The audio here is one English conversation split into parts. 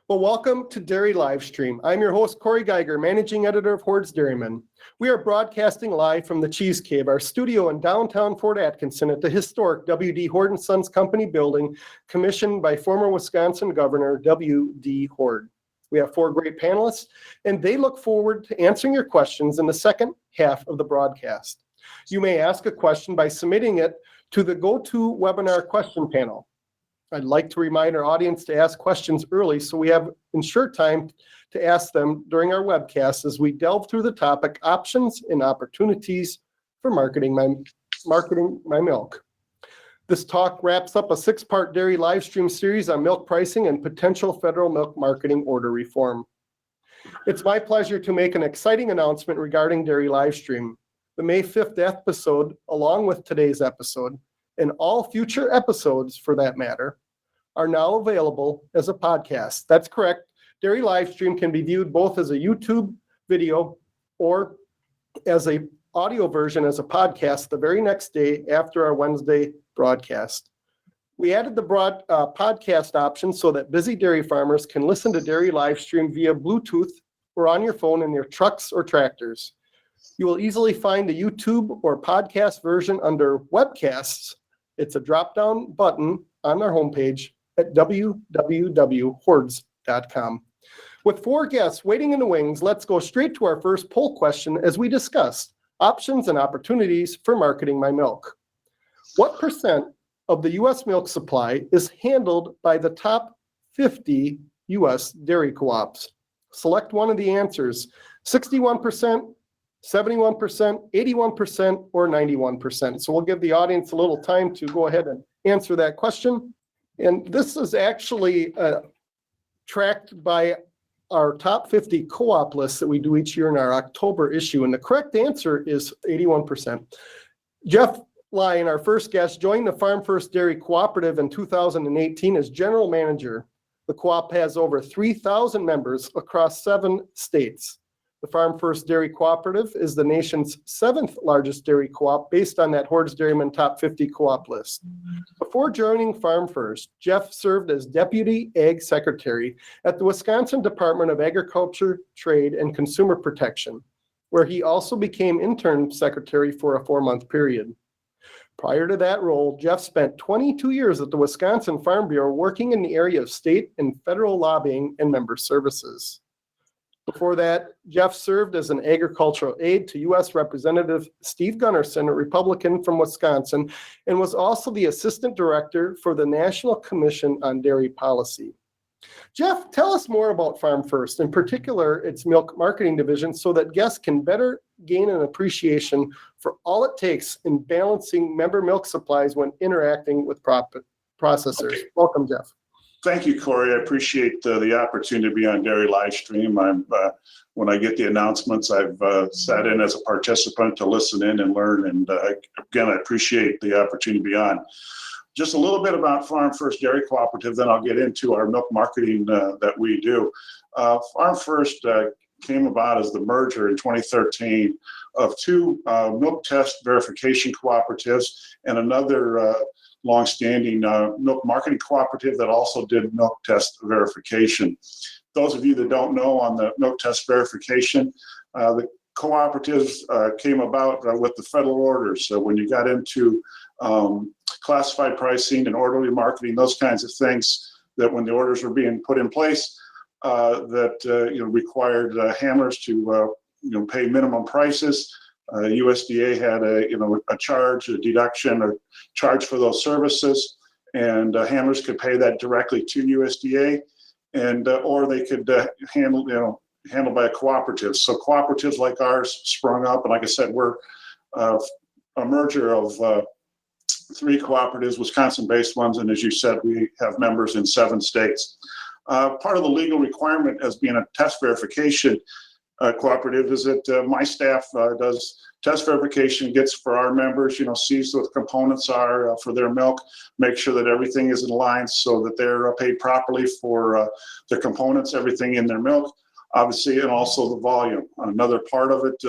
Well, welcome to Dairy Livestream. I'm your host, Corey Geiger, Managing Editor of Hoards Dairyman. We are broadcasting live from the Cheese Cave, our studio in downtown Fort Atkinson at the historic W.D. Hoard & Sons Company building, commissioned by former Wisconsin Governor W.D. Hoard. We have four great panelists, and they look forward to answering your questions in the second half of the broadcast. You may ask a question by submitting it to the GoToWebinar question panel. I'd like to remind our audience to ask questions early so we have ensured time to ask them during our webcast as we delve through the topic options and opportunities for marketing my milk. This talk wraps up a 6-part dairy live stream series on milk pricing and potential federal milk marketing order reform. It's my pleasure to make an exciting announcement regarding dairy live stream. The May 5th episode, along with today's episode, and all future episodes, for that matter, are now available as a podcast. That's correct. Dairy Livestream can be viewed both as a YouTube video or as a audio version as a podcast the very next day after our Wednesday broadcast. We added the podcast option so that busy dairy farmers can listen to Dairy Livestream via Bluetooth or on your phone in your trucks or tractors. You will easily find the YouTube or podcast version under webcasts. It's a drop-down button on our homepage at www.hoards.com. With 4 guests waiting in the wings, let's go straight to our first poll question as we discuss options and opportunities for marketing my milk. What percent of the U.S. milk supply is handled by the top 50 U.S. dairy co-ops? Select one of the answers: 61%, 71%, 81%, or 91%. So we'll give the audience a little time to go ahead and answer that question. And this is actually tracked by our top 50 co-op list that we do each year in our October issue. And the correct answer is 81%. Jeff Lyon, our first guest, joined the Farm First Dairy Cooperative in 2018 as general manager. The co-op has over 3,000 members across 7 states. The Farm First Dairy Cooperative is the nation's 7th largest dairy co-op based on that Hoards Dairyman Top 50 co-op list. Before joining Farm First, Jeff served as Deputy Ag Secretary at the Wisconsin Department of Agriculture, Trade, and Consumer Protection, where he also became Intern Secretary for a 4-month period. Prior to that role, Jeff spent 22 years at the Wisconsin Farm Bureau working in the area of state and federal lobbying and member services. Before that, Jeff served as an agricultural aide to U.S. Representative Steve Gunnarsson, a Republican from Wisconsin, and was also the Assistant Director for the National Commission on Dairy Policy. Jeff, tell us more about Farm First, in particular its milk marketing division, so that guests can better gain an appreciation for all it takes in balancing member milk supplies when interacting with processors. Okay. Welcome, Jeff. Thank you, Corey. I appreciate the opportunity to be on Dairy Livestream. When I get the announcements, I've sat in as a participant to listen in and learn. And again, I appreciate the opportunity to be on. Just a little bit about Farm First Dairy Cooperative, then I'll get into our milk marketing that we do. Farm First came about as the merger in 2013 of 2 milk test verification cooperatives and another longstanding milk marketing cooperative that also did milk test verification. Those of you that don't know, on the milk test verification, the cooperatives came about with the federal orders. So when you got into classified pricing and orderly marketing, those kinds of things, that when the orders were being put in place, required handlers to pay minimum prices. USDA had a charge, a deduction, or charge for those services, and handlers could pay that directly to USDA, and or they could handled by a cooperative. So cooperatives like ours sprung up, and like I said, we're a merger of 3 cooperatives, Wisconsin-based ones, and as you said, we have members in 7 states. Part of the legal requirement as being a test verification cooperative is that my staff does test verification, gets for our members, sees what the components are for their milk, make sure that everything is in line so that they're paid properly for the components, everything in their milk, obviously, and also the volume. Another part of it,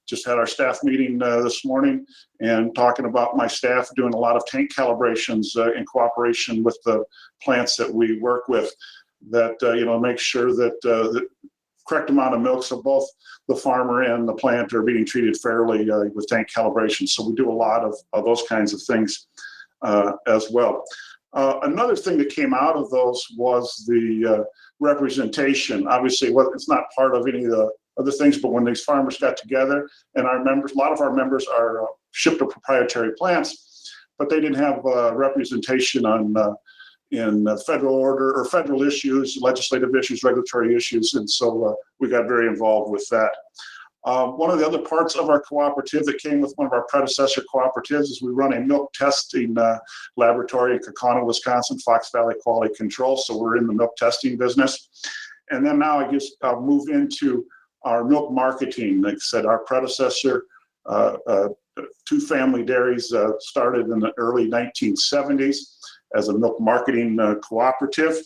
just had our staff meeting this morning and talking about my staff doing a lot of tank calibrations in cooperation with the plants that we work with. that, make sure that the correct amount of milk, so both the farmer and the plant are being treated fairly with tank calibration. So we do a lot of those kinds of things as well. Another thing that came out of those was the representation. Obviously, it's not part of any of the other things, but when these farmers got together, and our members, a lot of our members are shipped to proprietary plants, but they didn't have representation in federal order or federal issues, legislative issues, regulatory issues, and so we got very involved with that. One of the other parts of our cooperative that came with one of our predecessor cooperatives is we run a milk testing laboratory in Kaukauna, Wisconsin, Fox Valley Quality Control. So we're in the milk testing business. And then now I guess I'll move into our milk marketing. Like I said, our predecessor, two family dairies, started in the early 1970s as a milk marketing cooperative.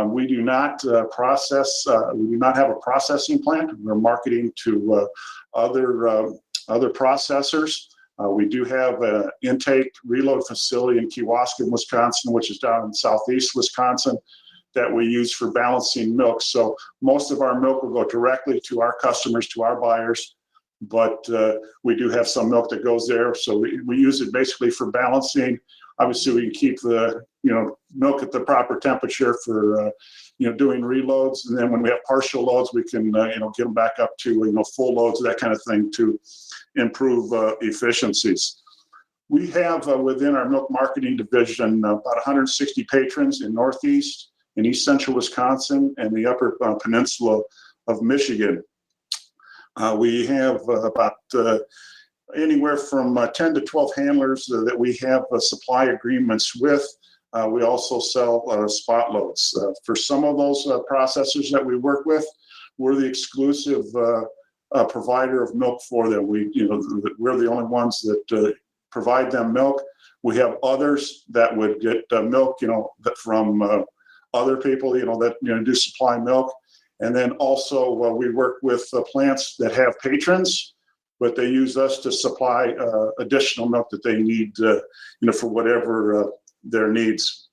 We do not process. We do not have a processing plant. We're marketing to other processors. We do have an intake reload facility in Kewaskum, Wisconsin, which is down in southeast Wisconsin, that we use for balancing milk. So most of our milk will go directly to our customers, to our buyers, but we do have some milk that goes there. So we use it basically for balancing. Obviously, we can keep the milk at the proper temperature for doing reloads, and then when we have partial loads, we can get them back up to full loads, that kind of thing, to improve efficiencies. We have within our milk marketing division about 160 patrons in Northeast and East Central Wisconsin and the Upper Peninsula of Michigan. We have about anywhere from 10 to 12 handlers that we have supply agreements with. We also sell spot loads. For some of those processors that we work with, we're the exclusive provider of milk for them. We're the only ones that provide them milk. We have others that would get milk, from other people, that do supply milk. And then also we work with plants that have patrons, but they use us to supply additional milk that they need, for whatever their needs.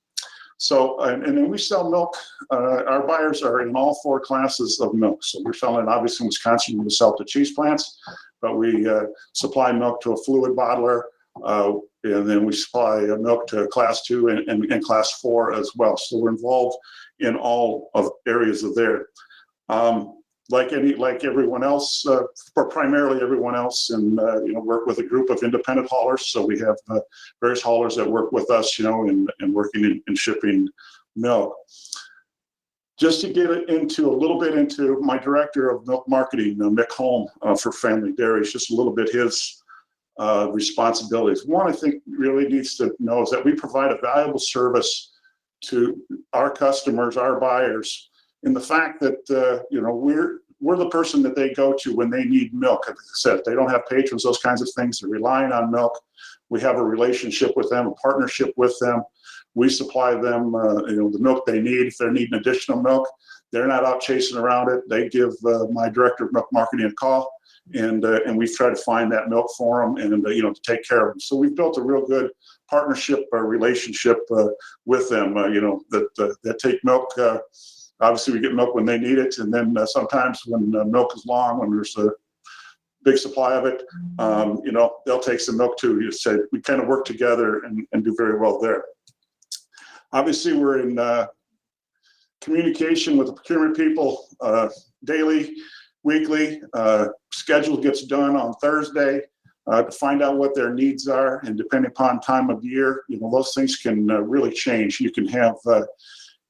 So, and then we sell milk. Our buyers are in all four classes of milk. So we're selling, obviously in Wisconsin, we sell to cheese plants, but we supply milk to a fluid bottler, and then we supply milk to class 2 and class 4 as well. So we're involved in all of areas of there. Like everyone else, or primarily everyone else, and work with a group of independent haulers. So we have various haulers that work with us, and working in shipping milk. Just to get it into a little bit into my director of milk marketing, Mick Holm, for Family Dairies, just a little bit his responsibilities. One, I think really needs to know is that we provide a valuable service to our customers, our buyers, in the fact that we're the person that they go to when they need milk. Like I said, if they don't have patrons, those kinds of things, they're relying on milk. We have a relationship with them, a partnership with them. We supply them, the milk they need. If they're needing additional milk, they're not out chasing around it. They give my director of milk marketing a call, and we try to find that milk for them and to take care of them. So we've built a real good partnership relationship with them. That take milk. Obviously, we get milk when they need it, and then sometimes when milk is long, when there's a big supply of it, they'll take some milk too. You said we kind of work together and do very well there. Obviously, we're in communication with the procurement people daily, weekly. Schedule gets done on Thursday to find out what their needs are, and depending upon time of year, those things can really change. You can have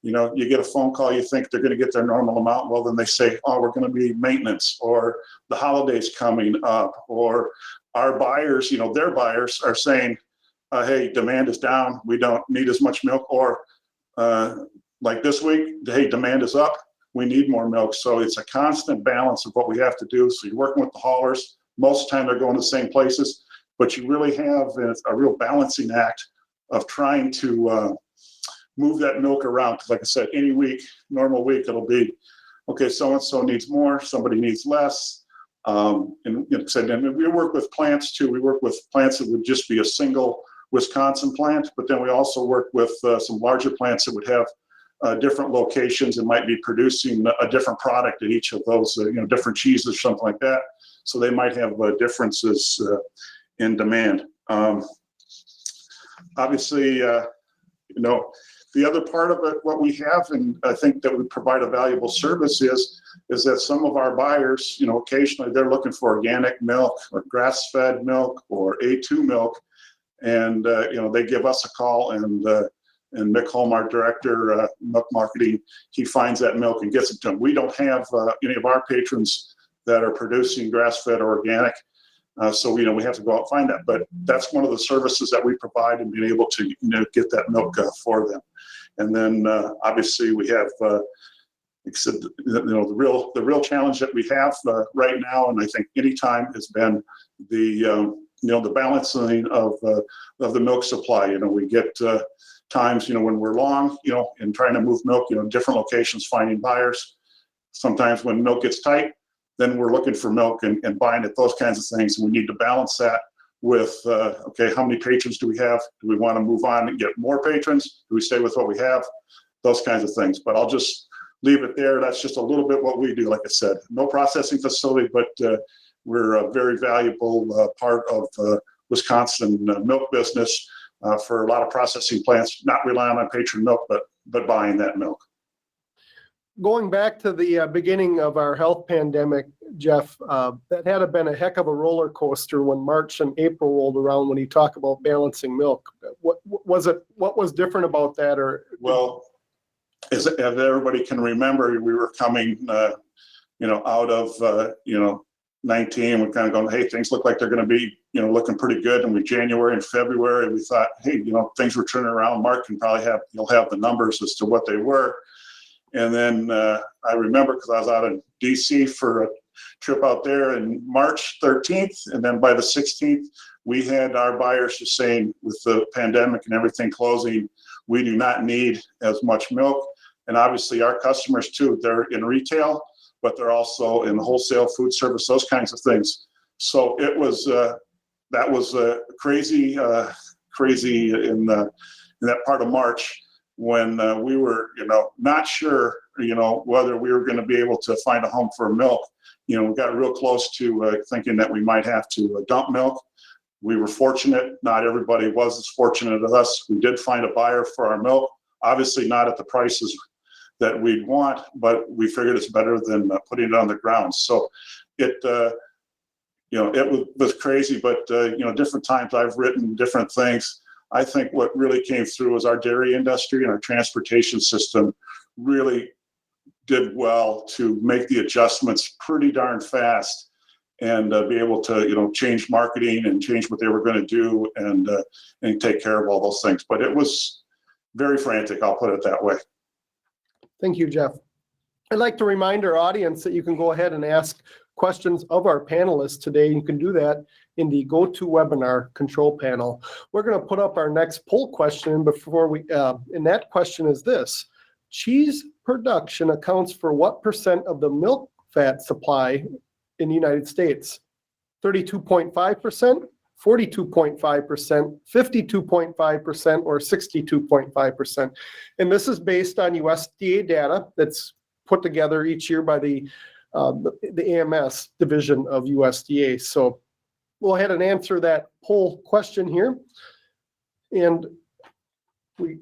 you get a phone call, you think they're going to get their normal amount. Well, then they say, oh, we're going to be maintenance, or the holidays coming up, or our buyers, their buyers are saying, hey, demand is down. We don't need as much milk. Or like this week, hey, demand is up. We need more milk. So it's a constant balance of what we have to do. So you're working with the haulers. Most of the time they're going to the same places, but you really have a real balancing act of trying to move that milk around. Because like I said, any week, normal week, it'll be, okay, so-and-so needs more, somebody needs less. And we work with plants too. We work with plants that would just be a single Wisconsin plant, but then we also work with some larger plants that would have different locations and might be producing a different product at each of those, different cheeses or something like that. So they might have differences in demand. Obviously, the other part of it, what we have, and I think that would provide a valuable service is that some of our buyers, occasionally they're looking for organic milk or grass-fed milk or A2 milk, and they give us a call, and Mick Holm, our director, milk marketing, he finds that milk and gets it to them. We don't have any of our patrons that are producing grass-fed or organic. So we have to go out and find that, but that's one of the services that we provide and being able to get that milk for them. And then obviously we have, like I said, the real challenge that we have right now, and I think any time, has been the balancing of the milk supply. We get times when we're long, and trying to move milk, different locations, finding buyers. Sometimes when milk gets tight, then we're looking for milk and buying it, those kinds of things. And we need to balance that with, okay, how many patrons do we have? Do we want to move on and get more patrons? Do we stay with what we have? Those kinds of things. But I'll just leave it there. That's just a little bit what we do. Like I said, no processing facility, but we're a very valuable part of Wisconsin milk business for a lot of processing plants, not relying on patron milk, but buying that milk. Going back to the beginning of our health pandemic, Jeff, that had been a heck of a roller coaster when March and April rolled around when you talk about balancing milk. What was different about that? Well, as everybody can remember, we were coming, out of, 19, we're kind of going, hey, things look like they're going to be, looking pretty good. And January and February, we thought, hey, things were turning around. Mark can probably you'll have the numbers as to what they were. And then I remember, because I was out in DC for a trip out there in March 13th. And then by the 16th, we had our buyers just saying, with the pandemic and everything closing, we do not need as much milk. And obviously our customers too, they're in retail, but they're also in wholesale, food service, those kinds of things. So it was, that was crazy in that part of March, when we were, not sure, whether we were going to be able to find a home for milk. We got real close to thinking that we might have to dump milk. We were fortunate. Not everybody was as fortunate as us. We did find a buyer for our milk, obviously not at the prices that we'd want, but we figured it's better than putting it on the ground. So it was crazy, but different times I've written different things. I think what really came through was our dairy industry and our transportation system really did well to make the adjustments pretty darn fast and be able to, change marketing and change what they were going to do and take care of all those things. But it was very frantic, I'll put it that way. Thank you, Jeff. I'd like to remind our audience that you can go ahead and ask questions of our panelists today. You can do that in the GoToWebinar control panel. We're going to put up our next poll question before and that question is this: cheese production accounts for what percent of the milk fat supply in the United States? 32.5%, 42.5%, 52.5%, or 62.5%. And this is based on USDA data that's put together each year by the AMS division of USDA. So we'll go ahead and answer that poll question here. And we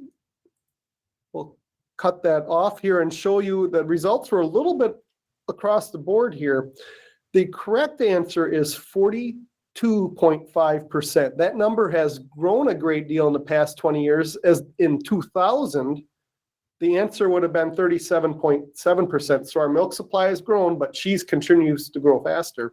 will cut that off here and show you the results were a little bit across the board here. The correct answer is 42.5%. That number has grown a great deal in the past 20 years, as in 2000, the answer would have been 37.7%. So our milk supply has grown, but cheese continues to grow faster.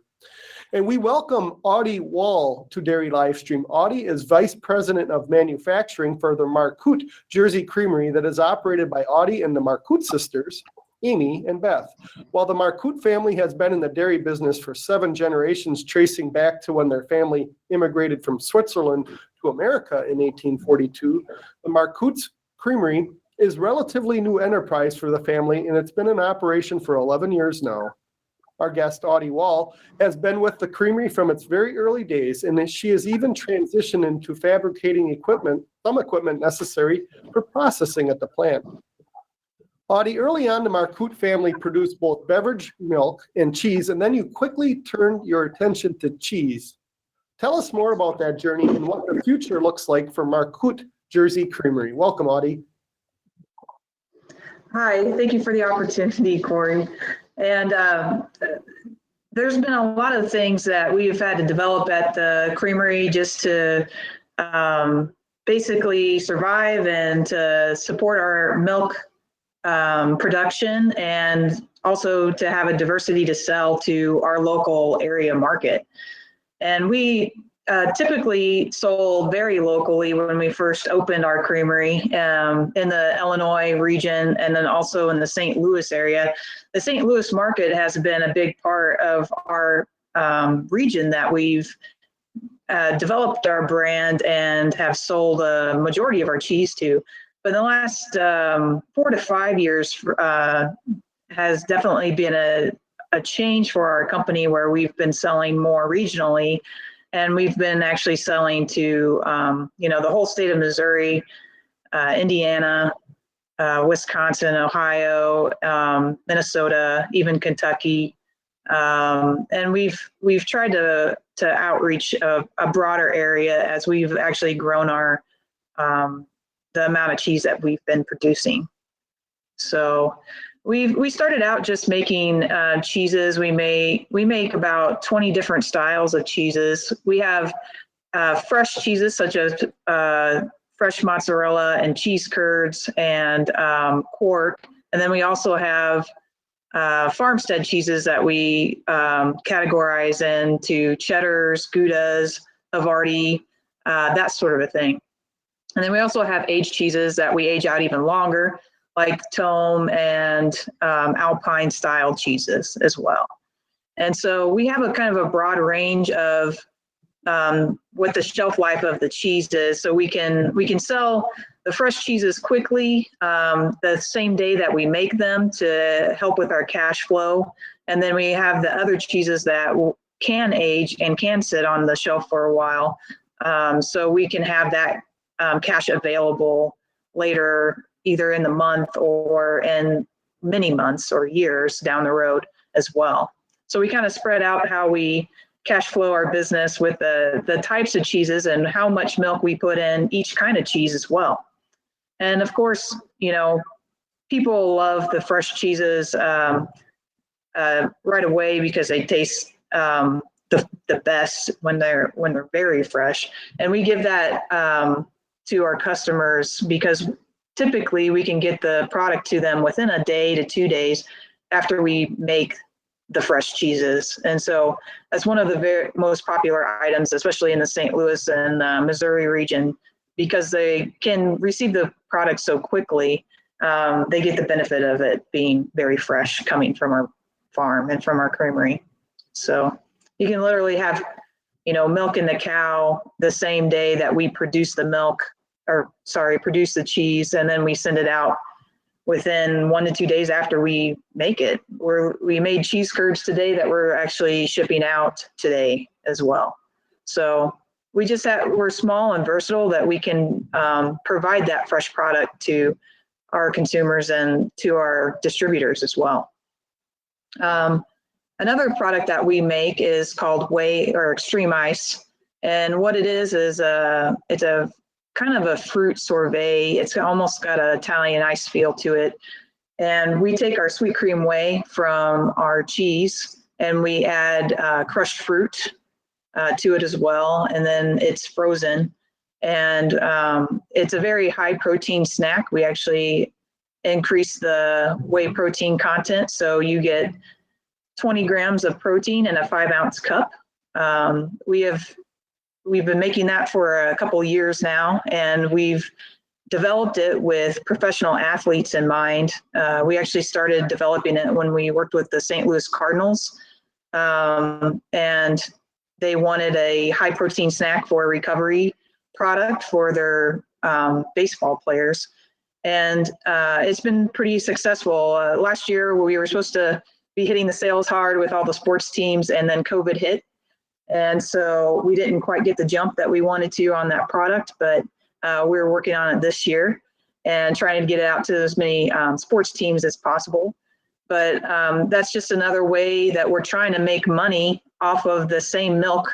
And we welcome Audie Wall to DairyLivestream. Audie is Vice President of Manufacturing for the Marcoot Jersey Creamery that is operated by Audie and the Marcoot sisters, Amy and Beth. While the Marcoot family has been in the dairy business for 7 generations, tracing back to when their family immigrated from Switzerland to America in 1842, the Marcoot's Creamery is relatively new enterprise for the family, and it's been in operation for 11 years now. Our guest, Audie Wall, has been with the creamery from its very early days, and she has even transitioned into fabricating some equipment necessary for processing at the plant. Audie, early on, the Marcoot family produced both beverage milk and cheese, and then you quickly turned your attention to cheese. Tell us more about that journey and what the future looks like for Marcoot Jersey Creamery. Welcome, Audie. Hi, thank you for the opportunity, Corey. And there's been a lot of things that we've had to develop at the Creamery just to basically survive and to support our milk production, and also to have a diversity to sell to our local area market. And we typically sold very locally when we first opened our creamery in the Illinois region, and then also in the St. Louis area. The St. Louis market has been a big part of our region that we've developed our brand and have sold a majority of our cheese to. But in the last 4 to 5 years has definitely been a change for our company, where we've been selling more regionally, and we've been actually selling to the whole state of Missouri, Indiana, Wisconsin, Ohio, Minnesota, even Kentucky, and we've tried to outreach a broader area as we've actually grown our the amount of cheese that we've been producing. So we started out just making cheeses. We make about 20 different styles of cheeses. We have fresh cheeses such as fresh mozzarella and cheese curds and quark. And then we also have farmstead cheeses that we categorize into cheddars, Goudas, Audie, that sort of a thing. And then we also have aged cheeses that we age out even longer, like Tome and Alpine style cheeses as well. And so we have a kind of a broad range of what the shelf life of the cheese is. So we can sell the fresh cheeses quickly the same day that we make them to help with our cash flow. And then we have the other cheeses that can age and can sit on the shelf for a while. So we can have that cash available later, either in the month or in many months or years down the road as well. So we kind of spread out how we cash flow our business with the types of cheeses and how much milk we put in each kind of cheese as well. And of course, people love the fresh cheeses right away because they taste the best when they're very fresh. And we give that to our customers because typically we can get the product to them within a day to 2 days after we make the fresh cheeses. And so that's one of the most popular items, especially in the St. Louis and Missouri region, because they can receive the product so quickly. They get the benefit of it being very fresh coming from our farm and from our creamery. So you can literally have, milk in the cow the same day that we produce produce the cheese, and then we send it out within 1 to 2 days after we make it. We made cheese curds today that we're actually shipping out today as well. So we're small and versatile that we can provide that fresh product to our consumers and to our distributors as well. Another product that we make is called Extreme Ice. And what it is it's a kind of a fruit sorbet. It's almost got an Italian ice feel to it. And we take our sweet cream whey from our cheese and we add crushed fruit to it as well. And then it's frozen. And it's a very high protein snack. We actually increase the whey protein content. So you get 20 grams of protein in a 5-ounce cup. We've been making that for a couple of years now, and we've developed it with professional athletes in mind. We actually started developing it when we worked with the St. Louis Cardinals, and they wanted a high protein snack for a recovery product for their baseball players. And it's been pretty successful. Last year, we were supposed to be hitting the sales hard with all the sports teams, and then COVID hit. And so we didn't quite get the jump that we wanted to on that product, but we're working on it this year. and trying to get it out to as many sports teams as possible. But that's just another way that we're trying to make money off of the same milk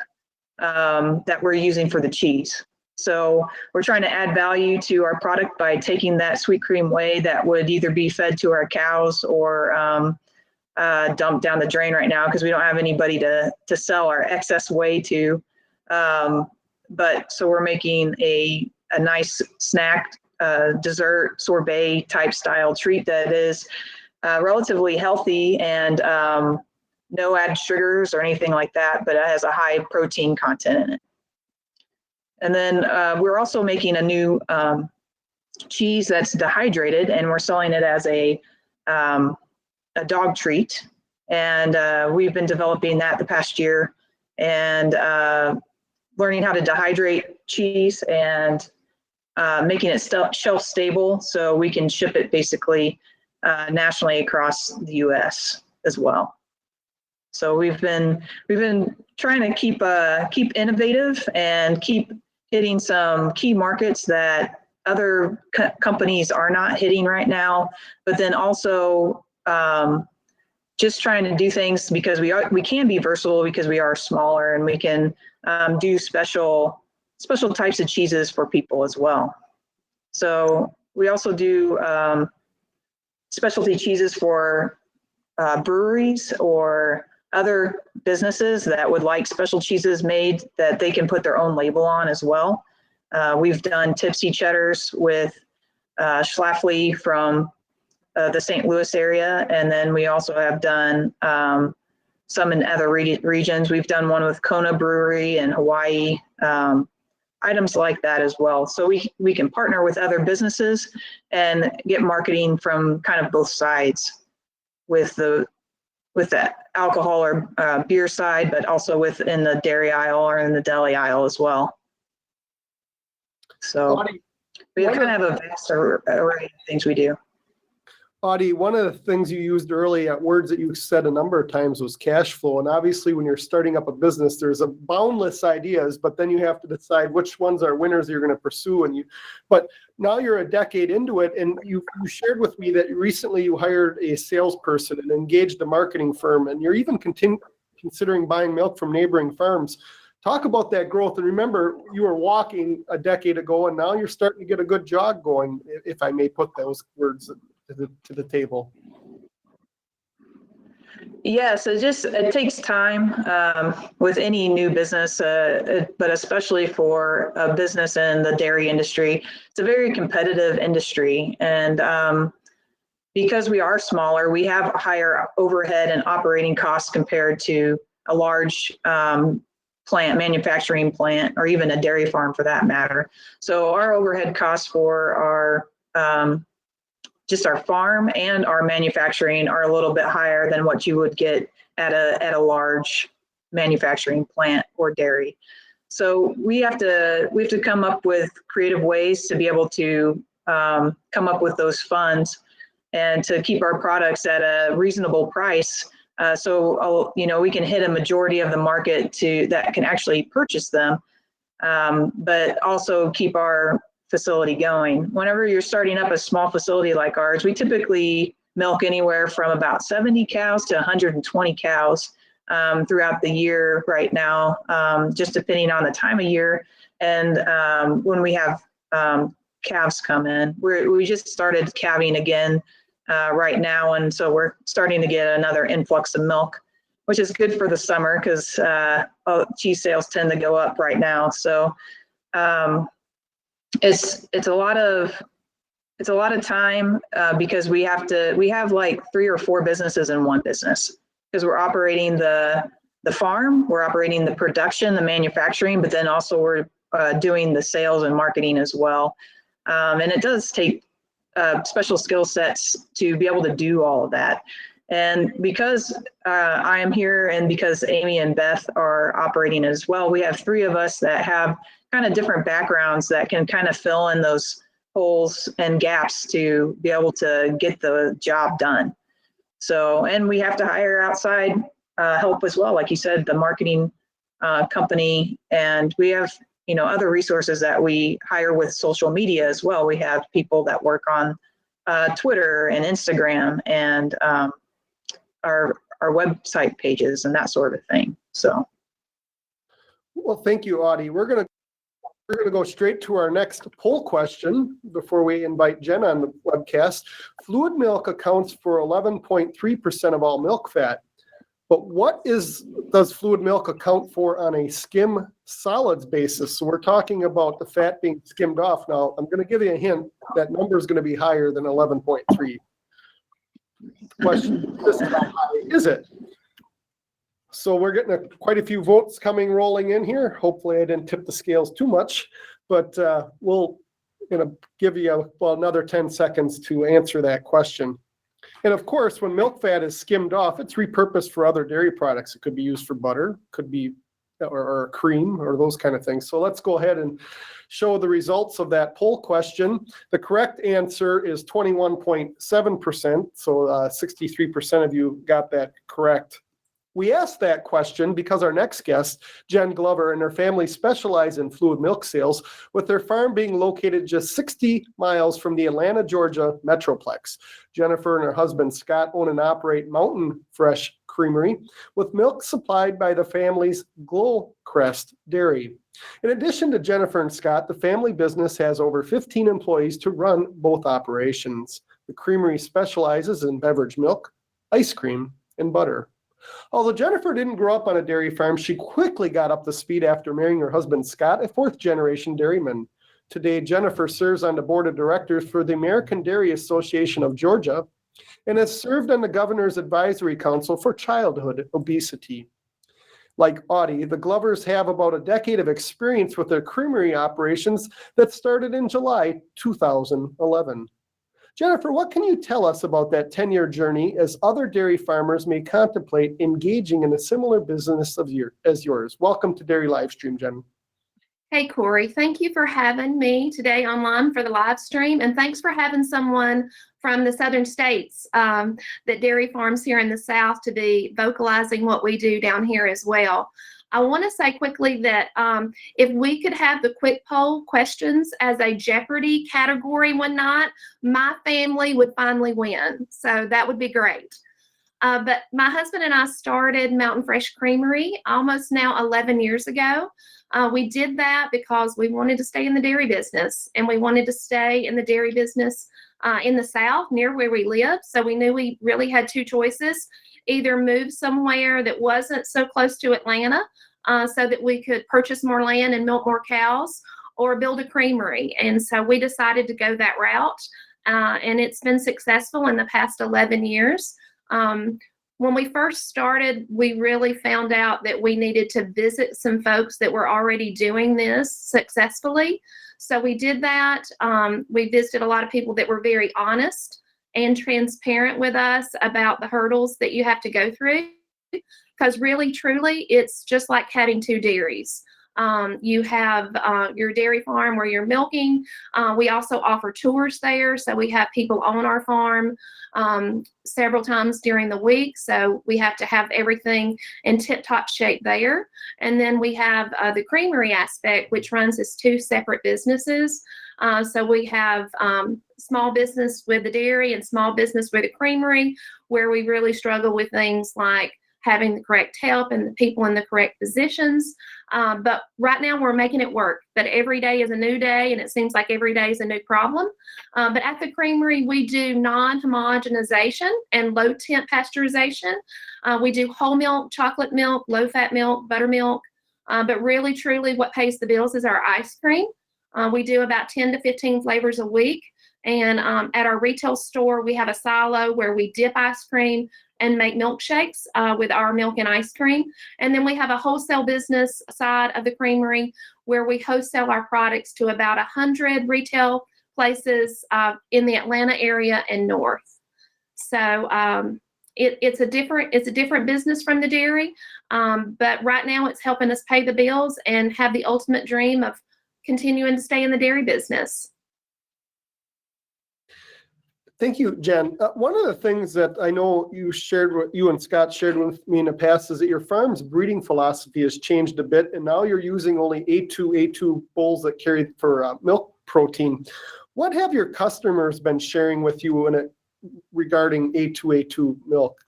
that we're using for the cheese. So we're trying to add value to our product by taking that sweet cream whey that would either be fed to our cows or dumped down the drain right now because we don't have anybody to sell our excess whey to. But so we're making a nice snack, dessert, sorbet type style treat that is relatively healthy and no added sugars or anything like that, but it has a high protein content in it. And then we're also making a new cheese that's dehydrated, and we're selling it as a dog treat. And we've been developing that the past year and learning how to dehydrate cheese and making it shelf stable so we can ship it basically nationally across the U.S. as well. So we've been trying to keep innovative and keep hitting some key markets that other companies are not hitting right now, but then also just trying to do things because we can be versatile because we are smaller, and we can do special types of cheeses for people as well. So we also do specialty cheeses for breweries or other businesses that would like special cheeses made that they can put their own label on as well. We've done Tipsy Cheddars with Schlafly from the St. Louis area, and then we also have done some in other regions. We've done one with Kona Brewery in Hawaii, items like that as well. So we can partner with other businesses and get marketing from kind of both sides with the alcohol or beer side, but also within the dairy aisle or in the deli aisle as well. So Audie, we kind of have a vast array of things we do. Audie, one of the things you used early at words that you said a number of times was cash flow. And obviously when you're starting up a business, there's a boundless ideas, but then you have to decide which ones are winners you're going to pursue. But now you're a decade into it, and you shared with me that recently you hired a salesperson and engaged a marketing firm, and you're even considering buying milk from neighboring farms. Talk about that growth. And remember, you were walking a decade ago, and now you're starting to get a good jog going, if I may put those words to the table. Yes, it takes time with any new business, but especially for a business in the dairy industry. It's a very competitive industry, and because we are smaller, we have higher overhead and operating costs compared to a large manufacturing plant, or even a dairy farm for that matter. So our overhead costs for our just our farm and our manufacturing are a little bit higher than what you would get at a large manufacturing plant or dairy. So we have to come up with creative ways to be able to come up with those funds and to keep our products at a reasonable price. So we can hit a majority of the market that can actually purchase them, but also keep our facility going. Whenever you're starting up a small facility like ours, we typically milk anywhere from about 70 cows to 120 cows throughout the year right now, just depending on the time of year. And when we have calves come in, we just started calving again right now. And so we're starting to get another influx of milk, which is good for the summer because cheese sales tend to go up right now. So it's a lot of time because we have like 3 or 4 businesses in one business, because we're operating the farm, we're operating the production, the manufacturing, but then also we're doing the sales and marketing as well. And it does take special skill sets to be able to do all of that. And because I am here and because Amy and Beth are operating as well, we have 3 of us that have kind of different backgrounds that can kind of fill in those holes and gaps to be able to get the job done. So, and we have to hire outside help as well. Like you said, the marketing company, and we have other resources that we hire with social media as well. We have people that work on Twitter and Instagram and our website pages and that sort of thing. So. Well, thank you, Audie. We're gonna go straight to our next poll question before we invite Jen on the webcast. Fluid milk accounts for 11.3% of all milk fat. But what does fluid milk account for on a skim solids basis? So we're talking about the fat being skimmed off. Now, I'm going to give you a hint. That number is going to be higher than 11.3. Question is, how high is it? So we're getting quite a few votes rolling in here. Hopefully I didn't tip the scales too much, but we'll give you another 10 seconds to answer that question. And of course, when milk fat is skimmed off, it's repurposed for other dairy products. It could be used for butter, could be or cream or those kind of things. So let's go ahead and show the results of that poll question. The correct answer is 21.7%. So 63% of you got that correct. We asked that question because our next guest, Jen Glover, and her family specialize in fluid milk sales, with their farm being located just 60 miles from the Atlanta, Georgia Metroplex. Jennifer and her husband, Scott, own and operate Mountain Fresh Creamery, with milk supplied by the family's Glowcrest Dairy. In addition to Jennifer and Scott, the family business has over 15 employees to run both operations. The creamery specializes in beverage milk, ice cream, and butter. Although Jennifer didn't grow up on a dairy farm, she quickly got up to speed after marrying her husband, Scott, a fourth-generation dairyman. Today, Jennifer serves on the board of directors for the American Dairy Association of Georgia and has served on the Governor's Advisory Council for Childhood Obesity. Like Audie, the Glovers have about a decade of experience with their creamery operations that started in July 2011. Jennifer, what can you tell us about that 10-year journey as other dairy farmers may contemplate engaging in a similar business as yours? Welcome to Dairy Livestream, Jen. Hey, Corey. Thank you for having me today online for the live stream, and thanks for having someone from the southern states that dairy farms here in the South to be vocalizing what we do down here as well. I want to say quickly that if we could have the quick poll questions as a Jeopardy category one night, my family would finally win. So that would be great. But my husband and I started Mountain Fresh Creamery almost now 11 years ago. We did that because we wanted to stay in the dairy business, and we wanted to stay in the dairy business in the South near where we live. So we knew we really had two choices: either move somewhere that wasn't so close to Atlanta so that we could purchase more land and milk more cows, or build a creamery. And so we decided to go that route, and it's been successful in the past 11 years. When we first started, we really found out that we needed to visit some folks that were already doing this successfully. So we did that. We visited a lot of people that were very honest and transparent with us about the hurdles that you have to go through. Because really, truly, it's just like having two dairies. You have your dairy farm where you're milking. We also offer tours there. So we have people on our farm several times during the week. So we have to have everything in tip-top shape there. And then we have the creamery aspect, which runs as two separate businesses. So we have small business with the dairy and small business with the creamery, where we really struggle with things like having the correct help and the people in the correct positions. But right now we're making it work. But every day is a new day, and it seems like every day is a new problem. But at the creamery, we do non-homogenization and low-temp pasteurization. We do whole milk, chocolate milk, low-fat milk, buttermilk. But really, truly, what pays the bills is our ice cream. We do about 10 to 15 flavors a week. And at our retail store, we have a silo where we dip ice cream and make milkshakes with our milk and ice cream. And then we have a wholesale business side of the creamery where we wholesale our products to about 100 retail places in the Atlanta area and north. So it's a different business from the dairy, but right now it's helping us pay the bills and have the ultimate dream of continuing to stay in the dairy business. Thank you, Jen. One of the things that I know you and Scott shared with me in the past is that your farm's breeding philosophy has changed a bit, and now you're using only A2 bulls that carry for milk protein. What have your customers been sharing with you regarding A2 milk?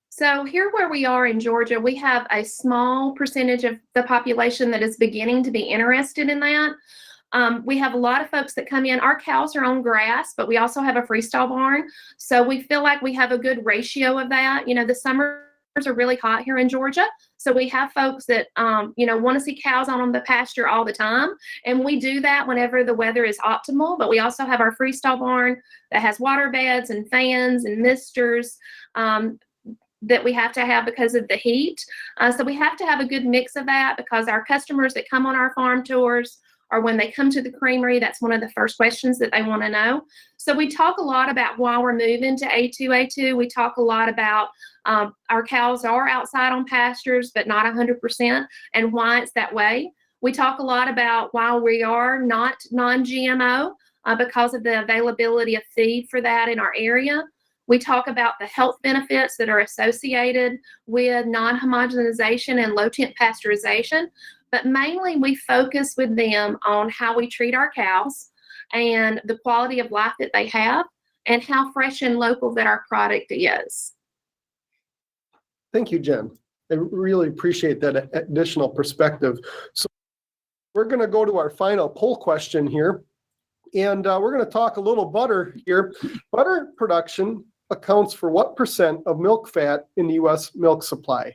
So here where we are in Georgia, we have a small percentage of the population that is beginning to be interested in that. We have a lot of folks that come in. Our cows are on grass, but we also have a freestall barn. So we feel like we have a good ratio of that. You know, the summers are really hot here in Georgia. So we have folks that, want to see cows on the pasture all the time. And we do that whenever the weather is optimal. But we also have our freestall barn that has water beds and fans and misters that we have to have because of the heat. So we have to have a good mix of that, because our customers that come on our farm tours, or when they come to the creamery, that's one of the first questions that they want to know. So we talk a lot about why we're moving to A2. We talk a lot about our cows are outside on pastures, but not 100%, and why it's that way. We talk a lot about why we are not non-GMO because of the availability of feed for that in our area. We talk about the health benefits that are associated with non-homogenization and low-temp pasteurization. But mainly we focus with them on how we treat our cows and the quality of life that they have and how fresh and local that our product is. Thank you, Jen. I really appreciate that additional perspective. So we're going to go to our final poll question here, and we're going to talk a little butter here. Butter production accounts for what percent of milk fat in the U.S. milk supply?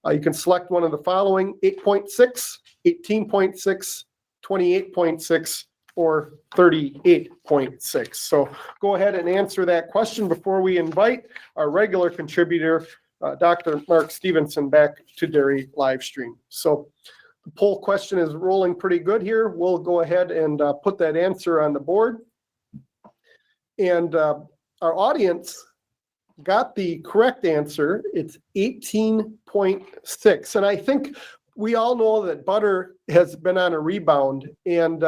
You can select one of the following: 8.6, 18.6, 28.6, or 38.6. So go ahead and answer that question before we invite our regular contributor, Dr. Mark Stephenson, back to Dairy Livestream. So the poll question is rolling pretty good here. We'll go ahead and put that answer on the board. And our audience got the correct answer. It's 18.6. And I think we all know that butter has been on a rebound, and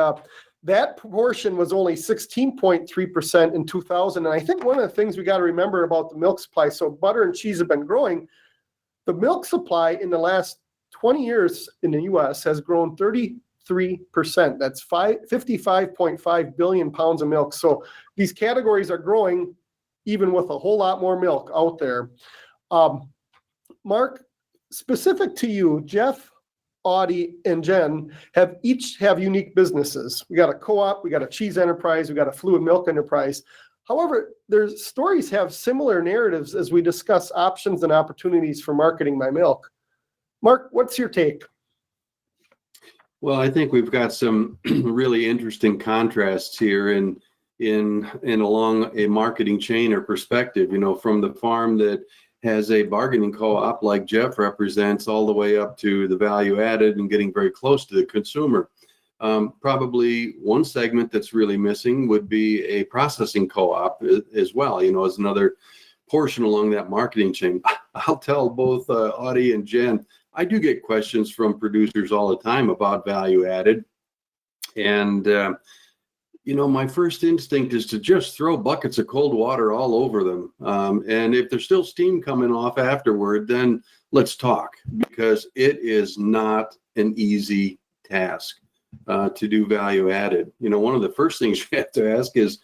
that proportion was only 16.3% in 2000. And I think one of the things we got to remember about the milk supply, so butter and cheese have been growing. The milk supply in the last 20 years in the US has grown 33%. That's 55.5 billion pounds of milk. So these categories are growing even with a whole lot more milk out there. Mark, specific to you, Jeff, Audie, and Jen each have unique businesses. We got a co-op, we got a cheese enterprise, we got a fluid milk enterprise. However, their stories have similar narratives as we discuss options and opportunities for marketing my milk. Mark, what's your take? Well, I think we've got some really interesting contrasts here in along a marketing chain or perspective, from the farm that has a bargaining co-op like Jeff represents all the way up to the value added and getting very close to the consumer. Probably one segment that's really missing would be a processing co-op as well, as another portion along that marketing chain. I'll tell both Audie and Jen, I do get questions from producers all the time about value added. And my first instinct is to just throw buckets of cold water all over them. And if there's still steam coming off afterward, then let's talk, because it is not an easy task to do value added. One of the first things you have to ask is,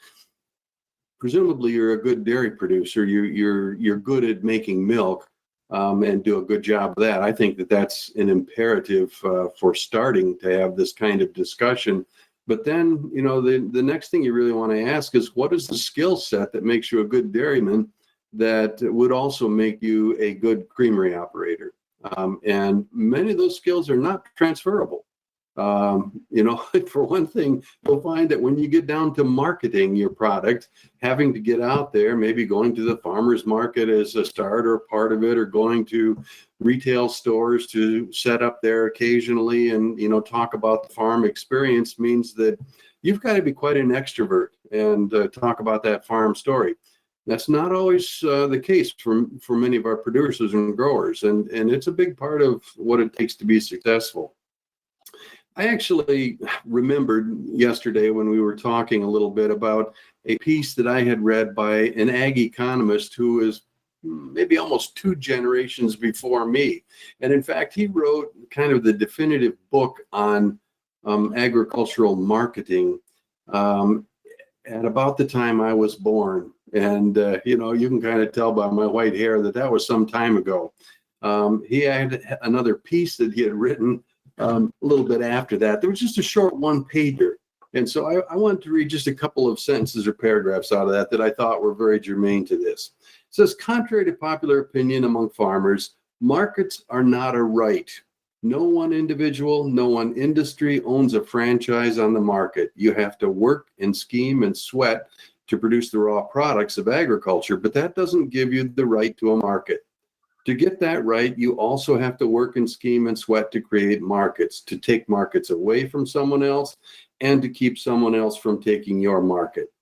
presumably you're a good dairy producer. You're good at making milk and do a good job of that. I think that's an imperative for starting to have this kind of discussion. But then, the next thing you really want to ask is, what is the skill set that makes you a good dairyman that would also make you a good creamery operator? And many of those skills are not transferable. For one thing, you'll find that when you get down to marketing your product, having to get out there, maybe going to the farmer's market as a start or part of it, or going to retail stores to set up there occasionally and, talk about the farm experience, means that you've got to be quite an extrovert and talk about that farm story. That's not always the case for many of our producers and growers, and it's a big part of what it takes to be successful. I actually remembered yesterday when we were talking a little bit about a piece that I had read by an ag economist who is maybe almost 2 generations before me. And in fact, he wrote kind of the definitive book on agricultural marketing at about the time I was born. And, you can kind of tell by my white hair that was some time ago. He had another piece that he had written a little bit after that. There was just a short 1-pager. And so I wanted to read just a couple of sentences or paragraphs out of that I thought were very germane to this. It says, contrary to popular opinion among farmers, markets are not a right. No one individual, no one industry owns a franchise on the market. You have to work and scheme and sweat to produce the raw products of agriculture, but that doesn't give you the right to a market. To get that right, you also have to work and scheme and sweat to create markets, to take markets away from someone else, and to keep someone else from taking your market.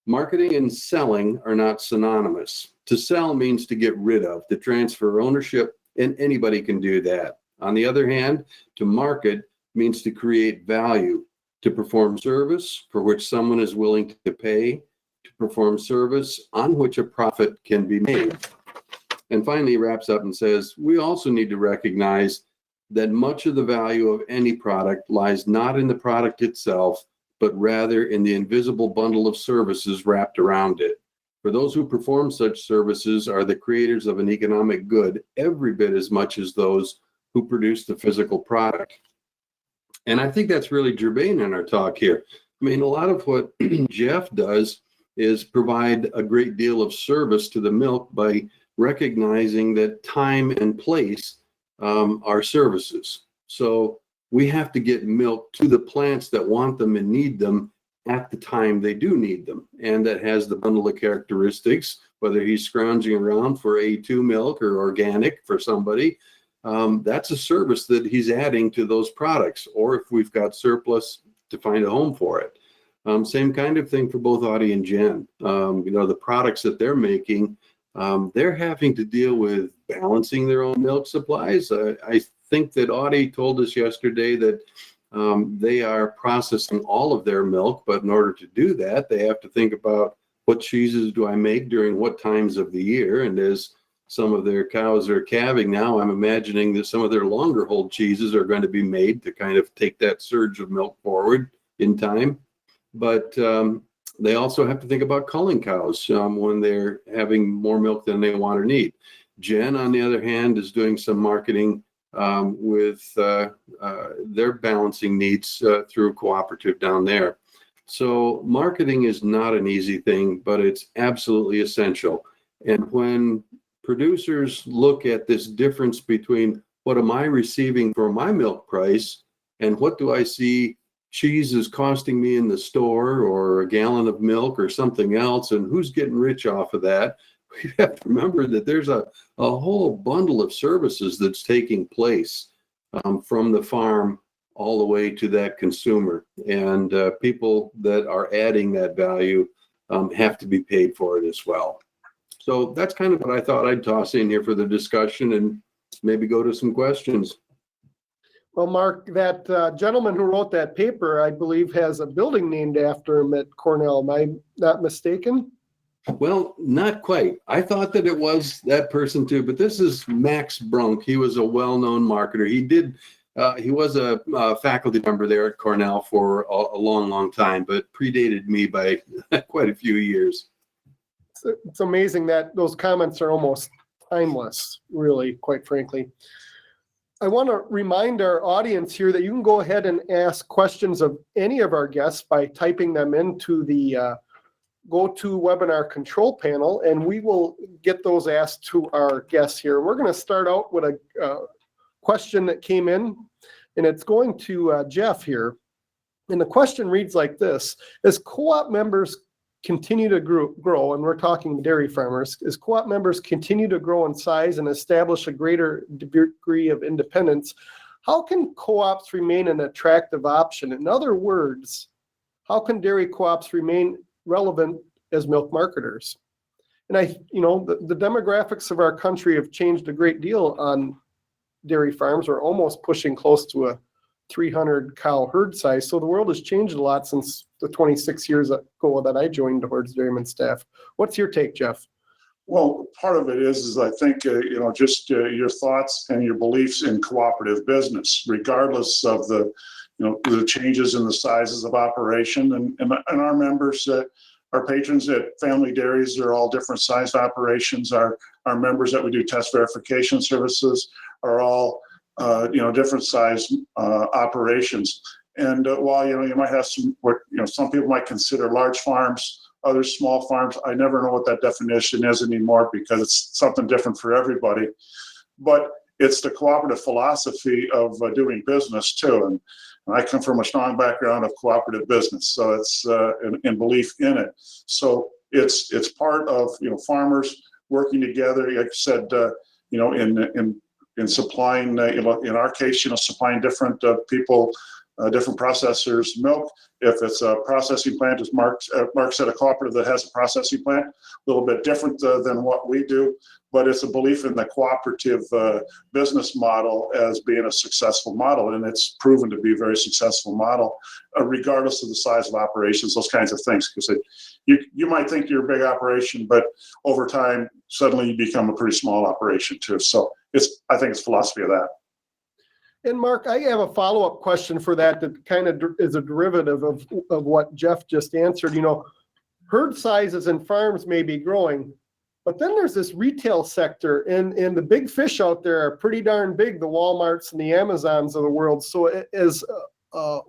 Marketing and selling are not synonymous. To sell means to get rid of, to transfer ownership, and anybody can do that. On the other hand, to market means to create value, to perform service for which someone is willing to pay, to perform service on which a profit can be made. And finally, he wraps up and says, we also need to recognize that much of the value of any product lies not in the product itself, but rather in the invisible bundle of services wrapped around it. For those who perform such services are the creators of an economic good every bit as much as those who produce the physical product. And I think that's really germane in our talk here. I mean, a lot of what Jeff does is provide a great deal of service to the milk by recognizing that time and place are services. So we have to get milk to the plants that want them and need them at the time they do need them. And that has the bundle of characteristics, whether he's scrounging around for A2 milk or organic for somebody, that's a service that he's adding to those products. Or if we've got surplus, to find a home for it. Same kind of thing for both Audie and Jen. The products that they're making, they're having to deal with balancing their own milk supplies. I think that Audie told us yesterday that they are processing all of their milk, but in order to do that, they have to think about what cheeses do I make during what times of the year. And as some of their cows are calving now, I'm imagining that some of their longer hold cheeses are going to be made to kind of take that surge of milk forward in time. But they also have to think about culling cows when they're having more milk than they want or need. Jen, on the other hand, is doing some marketing with their balancing needs through Cooperative down there. So marketing is not an easy thing, but it's absolutely essential. And when producers look at this difference between what am I receiving for my milk price and what do I see cheese is costing me in the store, or a gallon of milk or something else, and who's getting rich off of that, we have to remember that there's a whole bundle of services that's taking place from the farm all the way to that consumer. And people that are adding that value have to be paid for it as well. So that's kind of what I thought I'd toss in here for the discussion and maybe go to some questions. Well, Mark, that gentleman who wrote that paper, I believe, has a building named after him at Cornell. Am I not mistaken? Well, not quite. I thought that it was that person too, but this is Max Brunk. He was a well-known marketer. He was a faculty member there at Cornell for a long, long time, but predated me by quite a few years. It's amazing that those comments are almost timeless, really, quite frankly. I want to remind our audience here that you can go ahead and ask questions of any of our guests by typing them into the GoToWebinar control panel, and we will get those asked to our guests here. We're going to start out with a question that came in, and it's going to Jeff here. And the question reads like this: as co-op members continue to grow, and we're talking dairy farmers, as co-op members continue to grow in size and establish a greater degree of independence, how can co-ops remain an attractive option? In other words, how can dairy co-ops remain relevant as milk marketers? And the demographics of our country have changed a great deal on dairy farms. We're almost pushing close to a 300 cow herd size. So the world has changed a lot since the 26 years ago that I joined the Hoards Dairyman staff. What's your take, Jeff? Well, part of it is I think, just your thoughts and your beliefs in cooperative business, regardless of the changes in the sizes of operation. And our members, our patrons at family dairies, they're all different sized operations. Our members that we do test verification services are all, different sized operations. And while, you might have some people might consider large farms, other small farms. I never know what that definition is anymore because it's something different for everybody. But it's the cooperative philosophy of doing business too. And I come from a strong background of cooperative business, so it's in belief in it. So it's part of farmers working together. Like I said, in supplying, in our case, supplying different people, different processors milk. If it's a processing plant, as Mark said, a cooperative that has a processing plant, a little bit different than what we do, but it's a belief in the cooperative business model as being a successful model, and it's proven to be a very successful model, regardless of the size of operations, those kinds of things. Because you might think you're a big operation, but over time, suddenly you become a pretty small operation too. So I think it's philosophy of that. And Mark, I have a follow-up question for that kind of is a derivative of what Jeff just answered. Herd sizes and farms may be growing, but then there's this retail sector, and the big fish out there are pretty darn big, the Walmarts and the Amazons of the world. So as a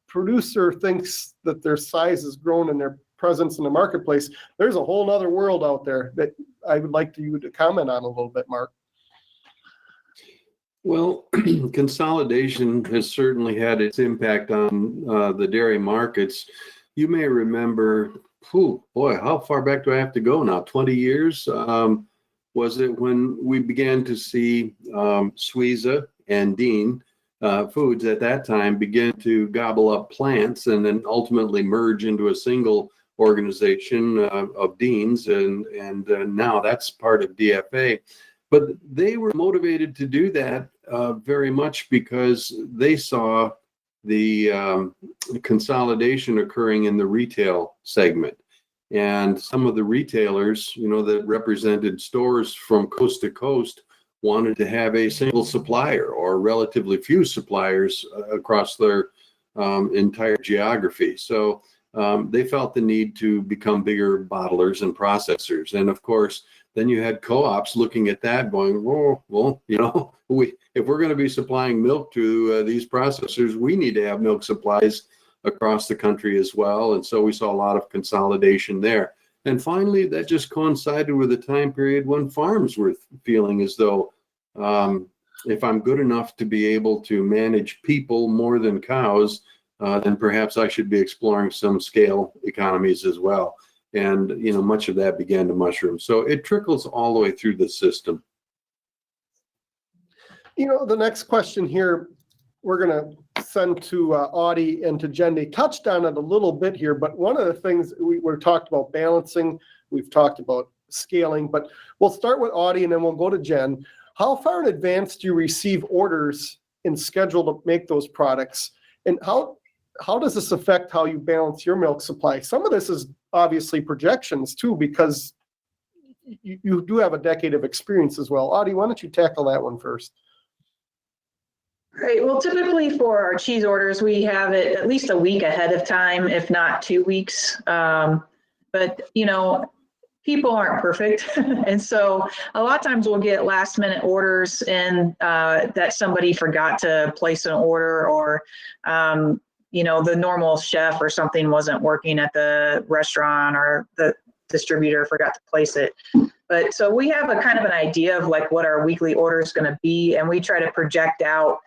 producer thinks that their size has grown and their presence in the marketplace, there's a whole other world out there that I would like you to comment on a little bit, Mark. Well, consolidation has certainly had its impact on the dairy markets. You may remember, how far back do I have to go now? 20 years? Was it when we began to see Suiza and Dean Foods at that time begin to gobble up plants and then ultimately merge into a single organization of Dean's, and now that's part of DFA. But they were motivated to do that very much because they saw the consolidation occurring in the retail segment. And some of the retailers, that represented stores from coast to coast wanted to have a single supplier or relatively few suppliers across their entire geography. So they felt the need to become bigger bottlers and processors. And of course, then you had co-ops looking at that going, if we're going to be supplying milk to these processors, we need to have milk supplies across the country as well. And so we saw a lot of consolidation there. And finally, that just coincided with a time period when farms were feeling as though if I'm good enough to be able to manage people more than cows, then perhaps I should be exploring some scale economies as well. And, much of that began to mushroom. So it trickles all the way through the system. The next question here, we're going to send to Audie and to Jen. They touched on it a little bit here, but one of the things we're talked about balancing, we've talked about scaling, but we'll start with Audie and then we'll go to Jen. How far in advance do you receive orders and schedule to make those products? And how does this affect how you balance your milk supply? Some of this is obviously projections too, because you do have a decade of experience as well. Audie, why don't you tackle that one first? Great. Well, typically for our cheese orders, we have it at least a week ahead of time, if not 2 weeks. But, people aren't perfect. And so a lot of times we'll get last minute orders in that somebody forgot to place an order, or, the normal chef or something wasn't working at the restaurant, or the distributor forgot to place it. But so we have a kind of an idea of like what our weekly order is going to be. And we try to project out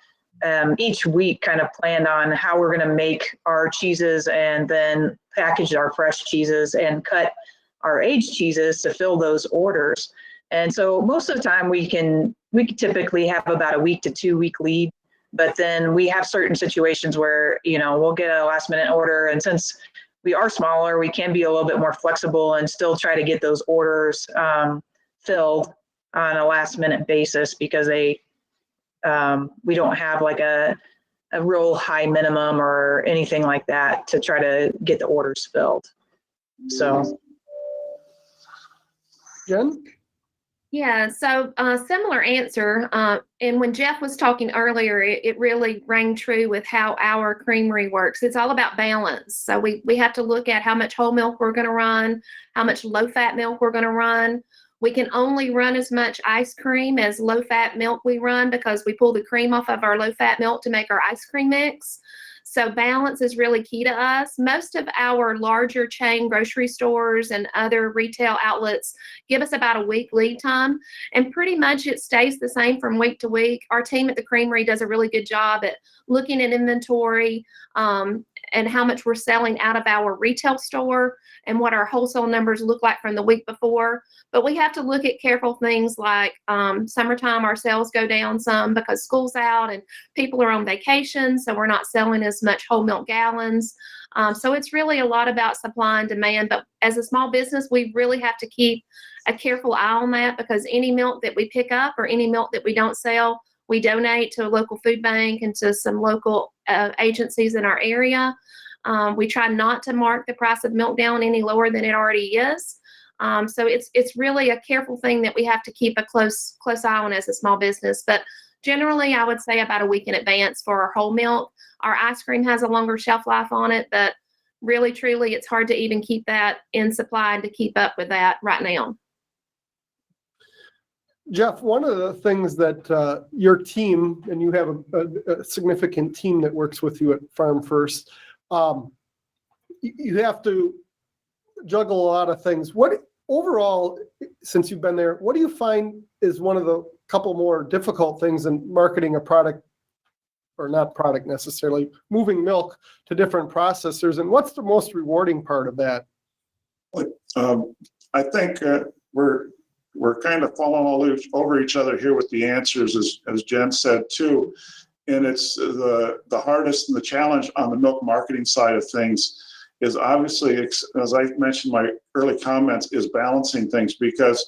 each week, kind of planned on how we're going to make our cheeses and then package our fresh cheeses and cut our aged cheeses to fill those orders. And so most of the time we can typically have about a week to 2 week lead, but then we have certain situations where, we'll get a last minute order. And since we are smaller, we can be a little bit more flexible and still try to get those orders filled on a last minute basis, because we don't have like a a real high minimum or anything like that to try to get the orders filled. So. Jen? Yeah, so similar answer. And when Jeff was talking earlier, it really rang true with how our creamery works. It's all about balance. So we have to look at how much whole milk we're going to run, how much low-fat milk we're going to run. We can only run as much ice cream as low-fat milk we run because we pull the cream off of our low-fat milk to make our ice cream mix. So balance is really key to us. Most of our larger chain grocery stores and other retail outlets give us about a week lead time, and pretty much it stays the same from week to week. Our team at the Creamery does a really good job at looking at inventory and how much we're selling out of our retail store and what our wholesale numbers look like from the week before. But we have to look at careful things like summertime, our sales go down some because school's out and people are on vacation, so we're not selling as much whole milk gallons. So it's really a lot about supply and demand. But as a small business, we really have to keep a careful eye on that, because any milk that we pick up or any milk that we don't sell, we donate to a local food bank and to some local agencies in our area. We try not to mark the price of milk down any lower than it already is. So it's really a careful thing that we have to keep a close eye on as a small business. But generally, I would say about a week in advance for our whole milk. Our ice cream has a longer shelf life on it, but really, truly, it's hard to even keep that in supply and to keep up with that right now. Jeff, one of the things that your team, and you have a significant team that works with you at Farm First, you have to juggle a lot of things. What overall, since you've been there, what do you find is one of the couple more difficult things in marketing a product, or not product necessarily, moving milk to different processors, and what's the most rewarding part of that? I think we're kind of falling all over each other here with the answers, as Jen said too. And it's the hardest and the challenge on the milk marketing side of things is obviously, as I mentioned in my early comments, is balancing things, because,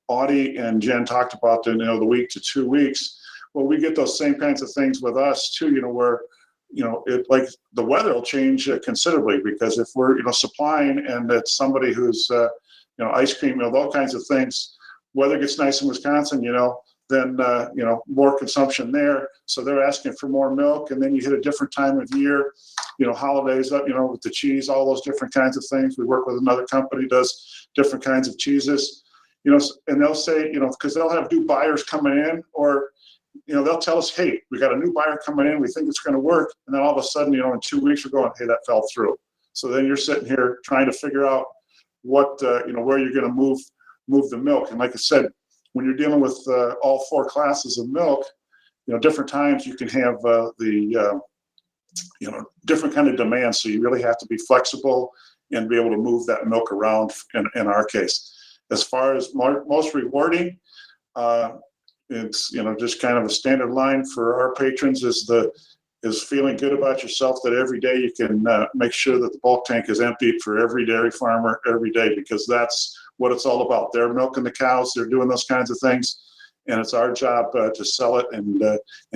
Audie and Jen talked about the week to 2 weeks. Well, we get those same kinds of things with us too, where, it, like the weather will change considerably, because if we're, supplying and it's somebody who's, ice cream, those kinds of things, weather gets nice in Wisconsin, then, more consumption there. So they're asking for more milk, and then you hit a different time of year, holidays up, with the cheese, all those different kinds of things. We work with another company, does different kinds of cheeses, and they'll say, because they'll have new buyers coming in, or, they'll tell us, hey, we got a new buyer coming in, we think it's going to work. And then all of a sudden, in 2 weeks, we're going, hey, that fell through. So then you're sitting here trying to figure out what, where you're going to move the milk. And like I said, when you're dealing with all four classes of milk, different times you can have different kind of demands. So you really have to be flexible and be able to move that milk around in our case. As far as most rewarding, it's, just kind of a standard line for our patrons is feeling good about yourself, that every day you can make sure that the bulk tank is emptied for every dairy farmer every day, because that's what it's all about. They're milking the cows, they're doing those kinds of things, and it's our job to sell it and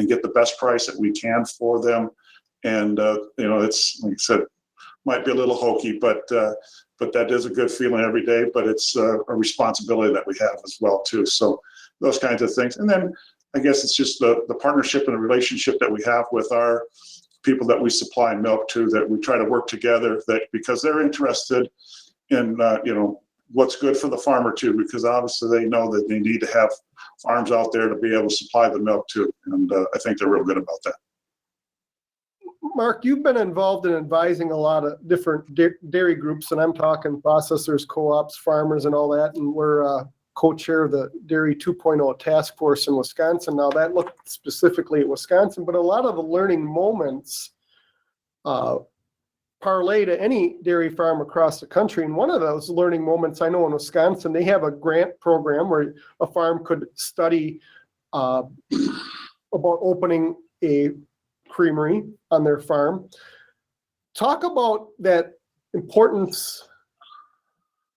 get the best price that we can for them. And it's, like I said, might be a little hokey, but that is a good feeling every day. But it's a responsibility that we have as well too. So those kinds of things, and then I guess it's just the partnership and the relationship that we have with our people that we supply milk to, that we try to work together, that because they're interested in what's good for the farmer too, because obviously they know that they need to have farms out there to be able to supply the milk too, and I think they're real good about that. Mark, you've been involved in advising a lot of different dairy groups, and I'm talking processors, co-ops, farmers, and all that, and we're co-chair of the Dairy 2.0 task force in Wisconsin. Now that looked specifically at Wisconsin, but a lot of the learning moments parlay to any dairy farm across the country. And one of those learning moments, I know in Wisconsin, they have a grant program where a farm could study about opening a creamery on their farm. Talk about that importance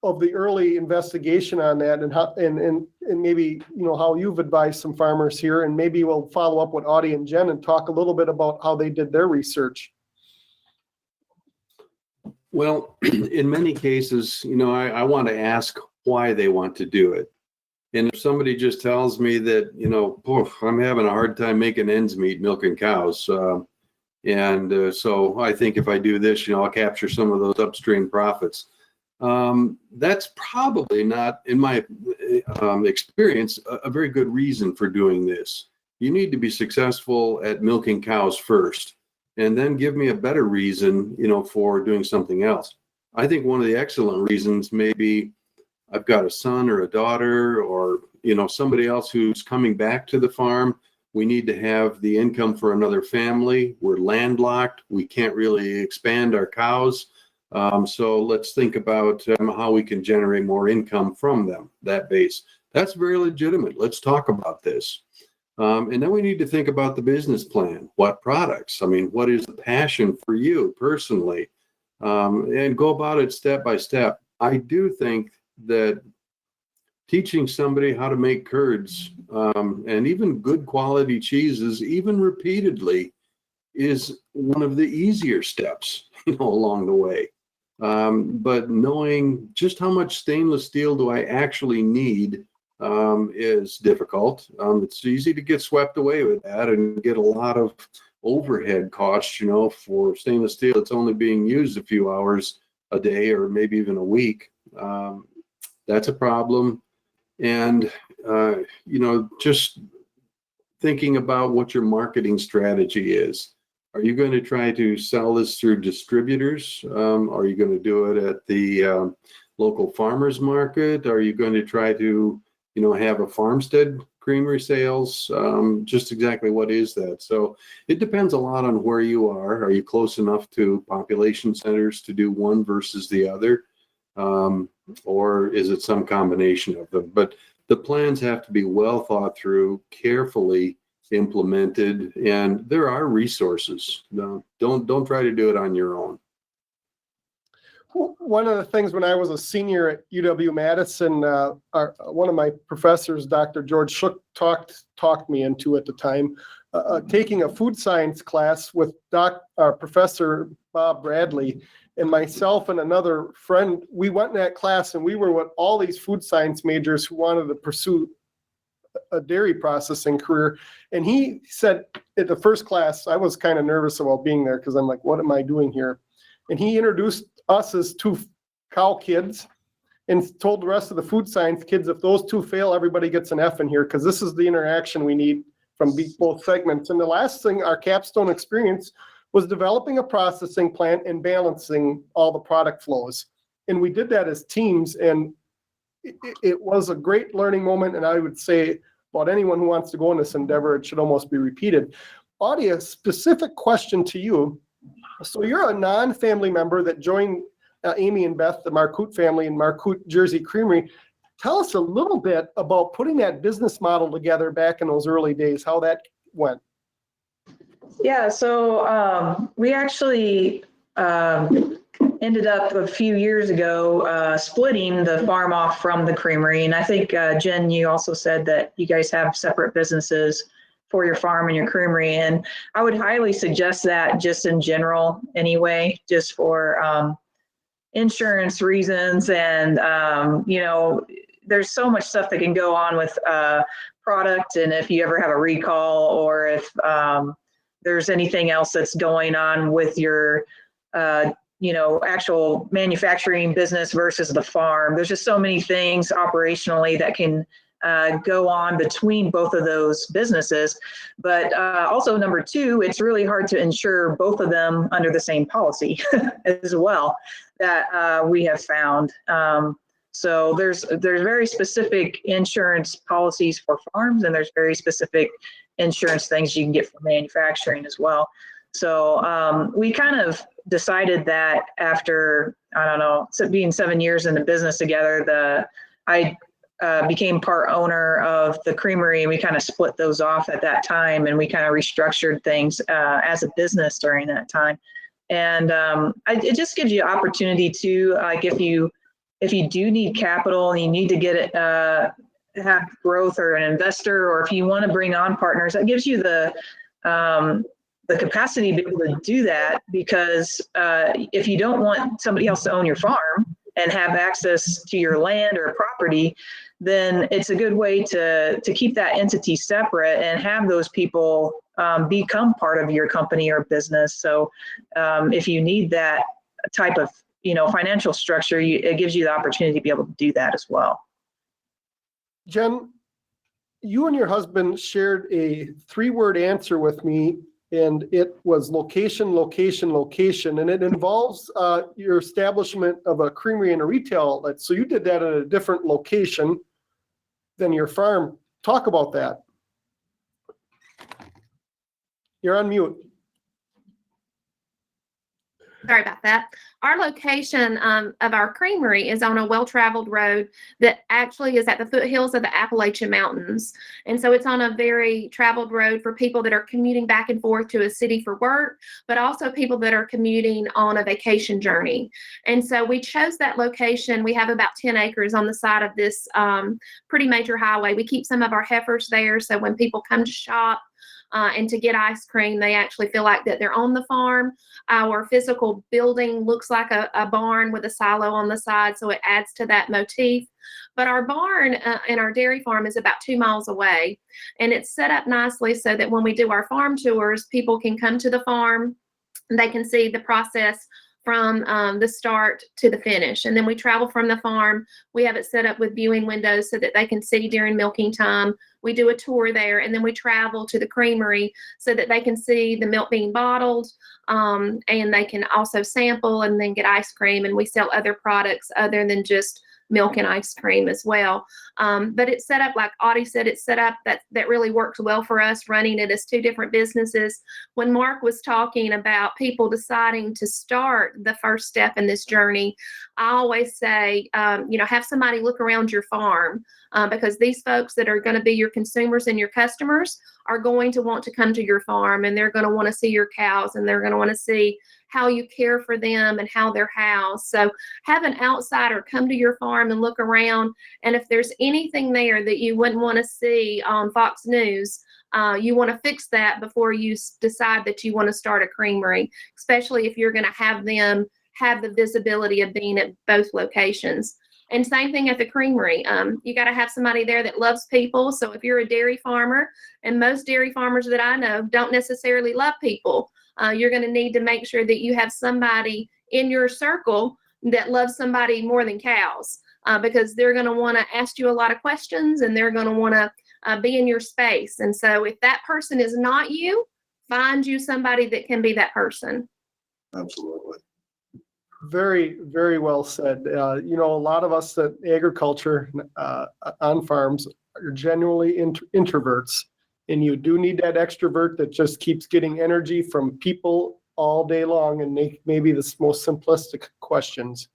of the early investigation on that, and how, and maybe, you know, how you've advised some farmers here, and maybe we'll follow up with Audie and Jen and talk a little bit about how they did their research. Well, in many cases, you know, I want to ask why they want to do it. And if somebody just tells me that, you know, I'm having a hard time making ends meet milking cows. So I think if I do this, you know, I'll capture some of those upstream profits. That's probably not, in my experience, a very good reason for doing this. You need to be successful at milking cows first, and then give me a better reason, you know, for doing something else. I think one of the excellent reasons may be I've got a son or a daughter, or, you know, somebody else who's coming back to the farm. We need to have the income for another family. We're landlocked. We can't really expand our cows. So let's think about how we can generate more income from them, that base. That's very legitimate. Let's talk about this. And then we need to think about the business plan. What products? I mean, what is the passion for you personally? And go about it step by step. I do think that teaching somebody how to make curds and even good quality cheeses, even repeatedly, is one of the easier steps, you know, along the way. But knowing just how much stainless steel do I actually need is difficult. It's easy to get swept away with that and get a lot of overhead costs, you know, for stainless steel. It's only being used a few hours a day or maybe even a week. That's a problem. And, you know, just thinking about what your marketing strategy is. Are you going to try to sell this through distributors? Are you going to do it at the local farmers market? Are you going to try to, you know, have a farmstead creamery sales? Just exactly what is that? So it depends a lot on where you are. Are you close enough to population centers to do one versus the other? Or is it some combination of them? But the plans have to be well thought through, carefully implemented, and there are resources. Don't try to do it on your own. One of the things when I was a senior at UW-Madison, one of my professors, Dr. George Shook, talked me into at the time, taking a food science class with Professor Bob Bradley, and myself and another friend. We went in that class, and we were with all these food science majors who wanted to pursue a dairy processing career. And he said at the first class, I was kind of nervous about being there because I'm like, what am I doing here? And he introduced us as two cow kids and told the rest of the food science kids, if those two fail, everybody gets an F in here, because this is the interaction we need from both segments. And the last thing, our capstone experience, was developing a processing plant and balancing all the product flows. And we did that as teams, and it was a great learning moment. And I would say about anyone who wants to go in this endeavor, it should almost be repeated. Audie, a specific question to you. So you're a non-family member that joined Amy and Beth, the Marcoot family in Marcoot, Jersey Creamery. Tell us a little bit about putting that business model together back in those early days, how that went. Yeah, so we actually ended up a few years ago splitting the farm off from the creamery. And I think, Jen, you also said that you guys have separate businesses for your farm and your creamery. And I would highly suggest that just in general anyway, just for insurance reasons. And, you know, there's so much stuff that can go on with product. And if you ever have a recall, or if there's anything else that's going on with your, you know, actual manufacturing business versus the farm, there's just so many things operationally that can go on between both of those businesses. But also, number two, it's really hard to insure both of them under the same policy as well, that we have found. So there's very specific insurance policies for farms, and there's very specific insurance things you can get for manufacturing as well. So we kind of decided that after, I don't know, being 7 years in the business together, I became part owner of the creamery, and we kind of split those off at that time, and we kind of restructured things as a business during that time. And it just gives you opportunity to, like, if you if you do need capital and you need to get it, have growth or an investor, or if you want to bring on partners, that gives you the capacity to be able to do that, because if you don't want somebody else to own your farm and have access to your land or property, then it's a good way to keep that entity separate and have those people become part of your company or business. So if you need that type of financial structure, it gives you the opportunity to be able to do that as well. Jen, you and your husband shared a 3-word answer with me, and it was location, location, location, and it involves your establishment of a creamery and a retail outlet. So you did that at a different location than your farm. Talk about that. You're on mute. Sorry about that. Our location of our creamery is on a well-traveled road that actually is at the foothills of the Appalachian Mountains. And so it's on a very traveled road for people that are commuting back and forth to a city for work, but also people that are commuting on a vacation journey. And so we chose that location. We have about 10 acres on the side of this pretty major highway. We keep some of our heifers there, so when people come to shop and to get ice cream, they actually feel like that they're on the farm. Our physical building looks like a barn with a silo on the side, so it adds to that motif. But our barn and our dairy farm is about 2 miles away, and it's set up nicely so that when we do our farm tours, people can come to the farm, they can see the process from the start to the finish. And then we travel from the farm. We have it set up with viewing windows so that they can see during milking time. We do a tour there, and then we travel to the creamery so that they can see the milk being bottled, and they can also sample and then get ice cream. And we sell other products other than just milk and ice cream as well. But it's set up, like Audie said, it's set up that really works well for us, running it as 2 different businesses. When Mark was talking about people deciding to start the first step in this journey, I always say, have somebody look around your farm, because these folks that are going to be your consumers and your customers are going to want to come to your farm, and they're going to want to see your cows, and they're going to want to see how you care for them and how they're housed. So have an outsider come to your farm and look around. And if there's anything there that you wouldn't want to see on Fox News, you want to fix that before you decide that you want to start a creamery, especially if you're going to have them have the visibility of being at both locations. And same thing at the creamery. You got to have somebody there that loves people. So if you're a dairy farmer, and most dairy farmers that I know don't necessarily love people, you're going to need to make sure that you have somebody in your circle that loves somebody more than cows, because they're going to want to ask you a lot of questions, and they're going to want to be in your space. And so if that person is not you, find you somebody that can be that person. Absolutely. Very, very well said. A lot of us at agriculture on farms are genuinely introverts, and you do need that extrovert that just keeps getting energy from people all day long and make maybe the most simplistic questions.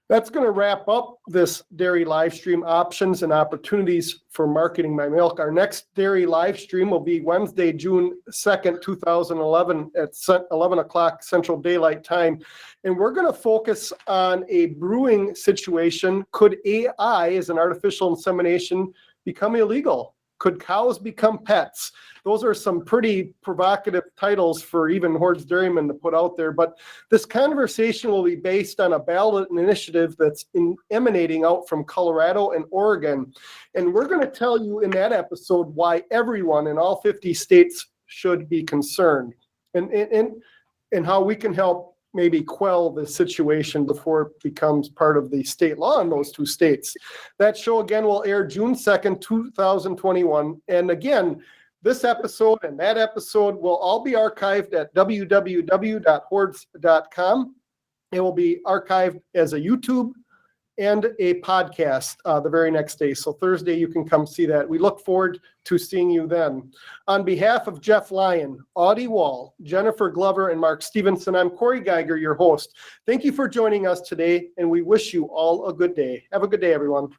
That's going to wrap up this dairy live stream, options and opportunities for marketing my milk. Our next dairy live stream will be Wednesday, June 2nd, 2011 at 11 o'clock Central Daylight Time. And we're going to focus on a brewing situation. Could AI, as an artificial insemination, become illegal? Could cows become pets? Those are some pretty provocative titles for even Hoards Dairyman to put out there. But this conversation will be based on a ballot initiative that's emanating out from Colorado and Oregon. And we're going to tell you in that episode why everyone in all 50 states should be concerned, and how we can help maybe quell the situation before it becomes part of the state law in those 2 states. That show again will air June 2nd, 2021. And again, this episode and that episode will all be archived at www.hoards.com. It will be archived as a YouTube and a podcast the very next day. So Thursday, you can come see that. We look forward to seeing you then. On behalf of Jeff Lyon, Audie Wall, Jennifer Glover, and Mark Stephenson, I'm Corey Geiger, your host. Thank you for joining us today, and we wish you all a good day. Have a good day, everyone.